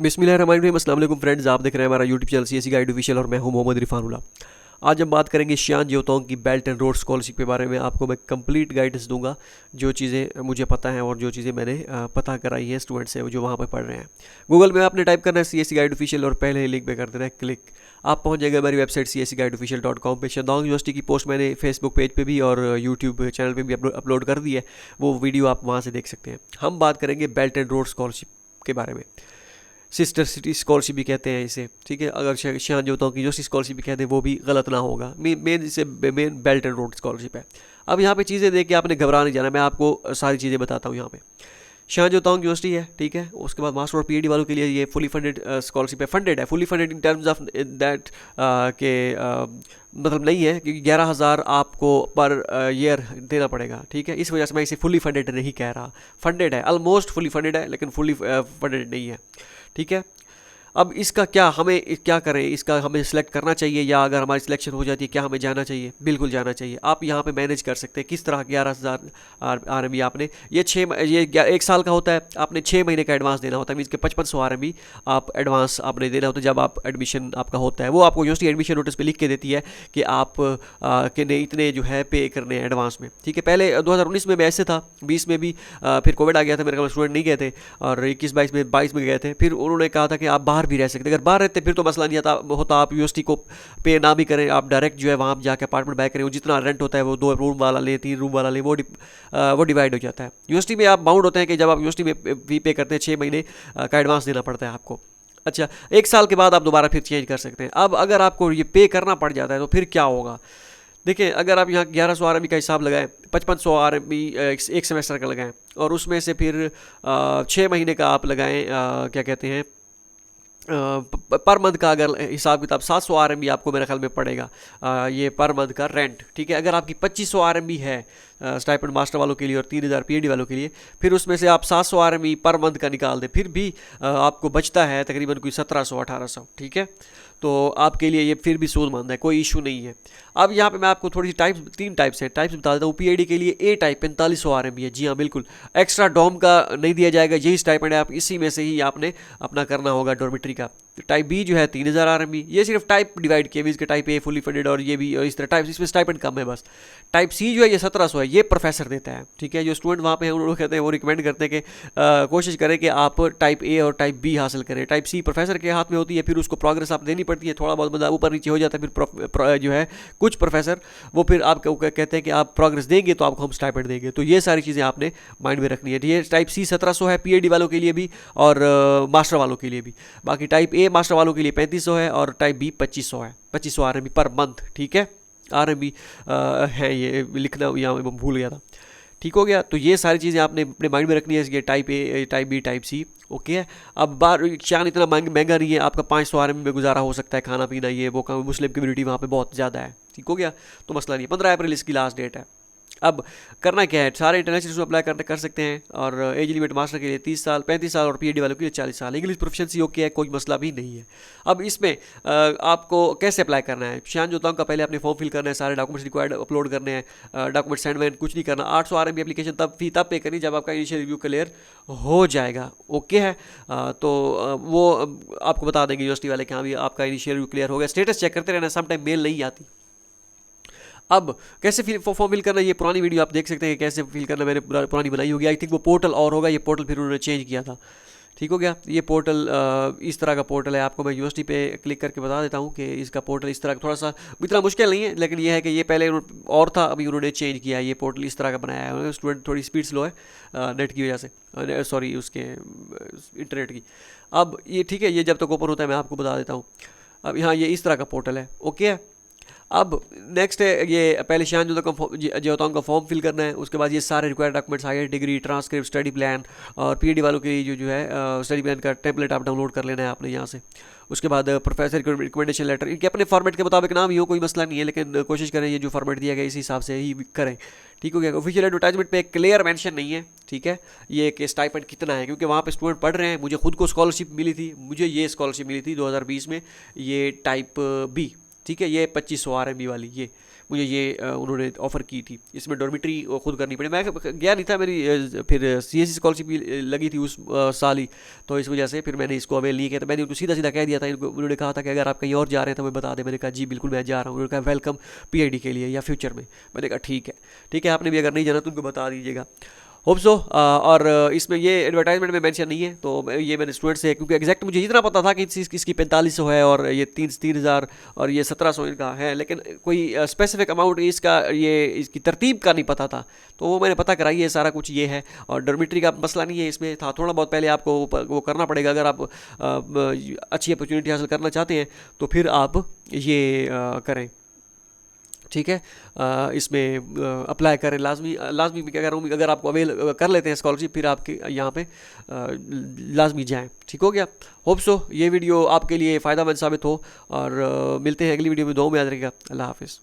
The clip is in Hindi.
बिस्मिल्लाहिर्रहमानिर्रहीम। अस्सलाम वालेकुम फ्रेंड्स, आप देख रहे हैं हमारा YouTube channel CSC guide official और मैं हूं मोहम्मद इरफानुल्लाह। आज हम बात करेंगे शियान जियोतोंग की बेल्ट एंड रोड स्कॉलरशिप के बारे में। आपको मैं कंप्लीट गाइडेंस दूंगा, जो चीज़ें मुझे पता है और जो चीज़ें मैंने पता कराई है स्टूडेंट से जो वहाँ पर पढ़ रहे हैं। गूगल में आपने टाइप करना है सीएससी गाइड ऑफिशियल और पहले ही लिंक पे कर देना है क्लिक। आप पहुँच जाएगा हमारी वेबसाइट CSCGuideOfficial.com पे। शदांग यूनिवर्सिटी की पोस्ट मैंने फेसबुक पेज पे भी और यूट्यूब चैनल पे भी अपलोड कर दी है, वो वीडियो आप वहाँ से देख सकते हैं। हम बात करेंगे बेल्ट एंड रोड स्कॉलरशिप के बारे में। सिस्टर सिटी स्कॉलरशिप भी कहते हैं इसे, ठीक है। अगर शियान जियोतोंग की जो स्कॉलरशिप भी कहते हैं वो भी गलत ना होगा। मेन इसे main belt and road scholarship है। अब यहाँ पे चीज़ें देख के आपने घबरा नहीं जाना, मैं आपको सारी चीज़ें बताता हूँ। यहाँ पे शियान जियोतोंग यूनिवर्सिटी है, ठीक है। उसके बाद मास्टर और पीएचडी वालों के लिए ये फुली फंडेड स्कॉलरशिप है। फंडेड है, fully funded in terms of that के मतलब नहीं है क्योंकि 11,000 आपको पर ईयर देना पड़ेगा, ठीक है। इस वजह से मैं इसे फुली फंडेड नहीं कह रहा। फंडेड है, ऑलमोस्ट फुली फंडेड है, लेकिन फुली फंडेड नहीं है, ठीक है। अब इसका क्या हमें क्या करें, इसका हमें सिलेक्ट करना चाहिए या अगर हमारी सिलेक्शन हो जाती है क्या हमें जाना चाहिए? बिल्कुल जाना चाहिए। आप यहाँ पे मैनेज कर सकते हैं किस तरह। 11,000 RMB आपने ये 1 साल का होता है, आपने 6 महीने का एडवांस देना होता है। मीन्स के 5500 RMB आप एडवांस आपने देना होता है जब आप एडमिशन आपका होता है। वो आपको यूनिवर्सिटी एडमिशन नोटिस पे लिख के देती है कि आप के इतने जो है पे करने हैं एडवांस में, ठीक है। पहले 2019 में भी ऐसे था, 20 में भी फिर कोविड आ गया था, मेरे ख्याल स्टूडेंट नहीं गए थे, और 21-22 में गए थे। फिर उन्होंने कहा था कि आप बाहर भी रह सकते। अगर बाहर रहते फिर तो मसला नहीं होता, आप यूनिवर्सिटी को पे ना भी करें, आप डायरेक्ट जो है वहाँ जाकर अपार्टमेंट बाय करें। वो जितना रेंट होता है वो 2 रूम वाला ले, 3 रूम वाला ले, वो डिवाइड हो जाता है। यूनिवर्सिटी में आप बाउंड होते हैं कि जब आप यूनिवर्सिटी में फी पे करते हैं 6 महीने का एडवांस देना पड़ता है आपको। अच्छा, 1 साल के बाद आप दोबारा फिर चेंज कर सकते हैं। अब अगर आपको ये पे करना पड़ जाता है तो फिर क्या होगा? देखिए, अगर आप यहाँ 1100 RMB का हिसाब लगाएं, 5500 RMB एक सेमेस्टर का लगाएं, और उसमें से फिर 6 महीने का आप लगाएं, क्या कहते हैं, पर मंथ का अगर हिसाब किताब 700 RMB आपको मेरे ख्याल में पड़ेगा ये पर मंथ का रेंट, ठीक है। अगर आपकी 2500 RMB है स्टाइपेंड मास्टर वालों के लिए और 3000 पीएचडी वालों के लिए, फिर उसमें से आप 700 RMB पर मंथ का निकाल दें, फिर भी आपको बचता है तकरीबन कोई 1700-1800, ठीक है। तो आपके लिए ये फिर भी सूदमंद है, कोई इशू नहीं है। अब यहाँ पे मैं आपको थोड़ी सी तीन टाइप्स बता देता हूँ। पीएचडी के लिए ए टाइप 4500 RMB है, जी हाँ बिल्कुल। एक्स्ट्रा डॉम का नहीं दिया जाएगा, यही स्टाइपेंड है, आप इसी में से ही आपने अपना करना होगा डॉर्मेट्री का। टाइप बी जो है 3000 RMB, ये सिर्फ टाइप डिवाइड किए, इसके टाइप ए फुली फंडेड और ये भी, और इस तरह टाइप, इसमें स्टाइपेंड कम है बस। टाइप सी जो है ये 1700 है, ये प्रोफेसर देता है, ठीक है। जो स्टूडेंट वहाँ पे हैं उन्होंने कहते हैं, वो रिकमेंड करते हैं कि कोशिश करें कि आप टाइप ए और टाइप बी हासिल करें। टाइप सी प्रोफेसर के हाथ में होती है, फिर उसको प्रोग्रेस आप देनी पड़ती है, थोड़ा बहुत मतलब ऊपर नीचे हो जाता है। फिर जो है कुछ प्रोफेसर वो फिर आपको कहते हैं कि आप प्रोग्रेस देंगे तो आपको हम स्टाइपेंड देंगे। तो ये सारी चीज़ें आपने माइंड में रखनी है। ये टाइप सी 1700 है पीएचडी वालों के लिए भी और मास्टर वालों के लिए भी। बाकी टाइप ए मास्टर वालों के लिए 3500 है और टाइप बी 2500 है, 2500 RMB पर मंथ, ठीक है। RMB है, ये लिखना यहाँ भूल गया था, ठीक हो गया। तो ये सारी चीज़ें आपने अपने माइंड में रखनी है। ये type A, type B, type C, okay है। अब चांद इतना महंगा नहीं है, आपका 500 RMB में गुजारा हो सकता है, खाना पीना ये वो। मुस्लिम कम्युनिटी वहाँ पे बहुत ज़्यादा है, ठीक हो गया। तो मसला नहीं है। 15 अप्रैल इसकी लास्ट डेट है। अब करना क्या है, सारे इंटरनेशनल स्टूडेंट अप्लाई कर सकते हैं, और एज लिमिट मास्टर के लिए 30 साल, 35 साल और पीएचडी वालों के लिए 40 साल। इंग्लिश प्रोफिशिएंसी ओके है, कोई मसला भी नहीं है। अब इसमें आपको कैसे अप्लाई करना है? शियान जियोतोंग का पहले अपने फॉर्म फिल करना है, सारे डॉक्यूमेंट्स रिक्वायर्ड अपलोड करने हैं, डॉक्यूमेंट सेंड वैंड कुछ नहीं करना। 800 RMB एप्लीकेशन तब पे करनी जब आपका इनिशियल रिव्यू क्लियर हो जाएगा, ओके है। तो वो आपको बता देंगे यूनिवर्सिटी वाले कि हाँ भी आपका इनिशियल रिव्यू क्लियर हो गया। स्टेटस चेक करते रहना, सम टाइम मेल नहीं आती। अब कैसे फॉर्म फिल करना, ये पुरानी वीडियो आप देख सकते हैं कैसे फिल करना, मैंने पुरानी बनाई होगी। आई थिंक वो पोर्टल और होगा, ये पोर्टल फिर उन्होंने चेंज किया था, ठीक हो गया। ये पोर्टल इस तरह का पोर्टल है। आपको मैं यूनिवर्सिटी पे क्लिक करके बता देता हूँ कि इसका पोर्टल इस तरह का, थोड़ा सा इतना मुश्किल नहीं है, लेकिन ये है कि ये पहले और था, अभी उन्होंने चेंज किया है। ये पोर्टल इस तरह का बनाया है। स्टूडेंट थोड़ी स्पीड स्लो है नेट की वजह से, सॉरी उसके इंटरनेट की। अब ये ठीक है, ये जब तक ओपन होता है मैं आपको बता देता हूँ। अब यहाँ ये इस तरह का पोर्टल है, ओके है। अब नेक्स्ट है, ये पहले शियान जियोतोंग का फॉर्म फिल करना है। उसके बाद ये सारे required documents, higher degree, transcript, study plan, और पीएचडी वालों के लिए जो है स्टडी प्लान का टेम्पलेट आप डाउनलोड कर लेना है आपने यहाँ से। उसके बाद प्रोफेसर रिकमेंडेशन लेटर, इनके अपने फॉर्मेट के मुताबिक नाम ही हो, कोई मसला नहीं है, लेकिन कोशिश करें ये जो फॉर्मेट दिया गया इसी हिसाब से ही करें, ठीक हो गया। ऑफिशियल एडवर्टाइजमेंट पे क्लियर मेंशन नहीं है, ठीक है, ये कि स्टाइपेंड कितना है, क्योंकि वहाँ पे स्टूडेंट पढ़ रहे हैं। मुझे खुद को स्कॉलरशिप मिली थी, मुझे ये स्कॉलरशिप मिली थी 2020 में, ये टाइप बी, ठीक है। ये 2500 RMB वाली, ये मुझे ये उन्होंने ऑफ़र की थी। इसमें डॉर्मिटरी खुद करनी पड़ी, मैं गया नहीं था, मेरी फिर CSC स्कॉलरशिप लगी थी उस साल ही, तो इस वजह से फिर मैंने इसको अवेल नहीं किया। तो मैंने उनको सीधा सीधा कह दिया था इनको, उन्होंने कहा था कि अगर आप कहीं और जा रहे हैं तो मैं बता दें। मैंने कहा जी बिल्कुल मैं जा रहा हूँ। उन्होंने कहा वेलकम PhD के लिए या फ्यूचर में। मैंने कहा ठीक है, ठीक है, आपने भी अगर नहीं जाना तो उनको बता दीजिएगा। Hope so. और इसमें ये एडवर्टाइजमेंट में मेंशन नहीं है, तो ये मैंने स्टूडेंट से, क्योंकि एग्जैक्ट मुझे इतना पता था कि इसकी 4500 है और ये 3,000 और ये 1700 इनका है, लेकिन कोई स्पेसिफिक अमाउंट इसका, ये इसकी तरतीब का नहीं पता था। तो वो मैंने पता कराई है, सारा कुछ ये है। और डॉर्मिटरी का मसला नहीं है इसमें, था थोड़ा बहुत पहले आपको वो करना पड़ेगा। अगर आप अच्छी अपॉर्चुनिटी हासिल करना चाहते हैं तो फिर आप ये करें, ठीक है। इसमें अप्लाई करें, लाजमी लाजमी मैं क्या कह रहा हूँ, अगर आपको अवेल कर लेते हैं स्कॉलरशिप, फिर आपके यहाँ पे लाजमी जाएं। ठीक हो गया। होप सो ये वीडियो आपके लिए फ़ायदा मंद साबित हो, और मिलते हैं अगली वीडियो में। दुआ में याद रखिएगा। अल्लाह हाफिज़।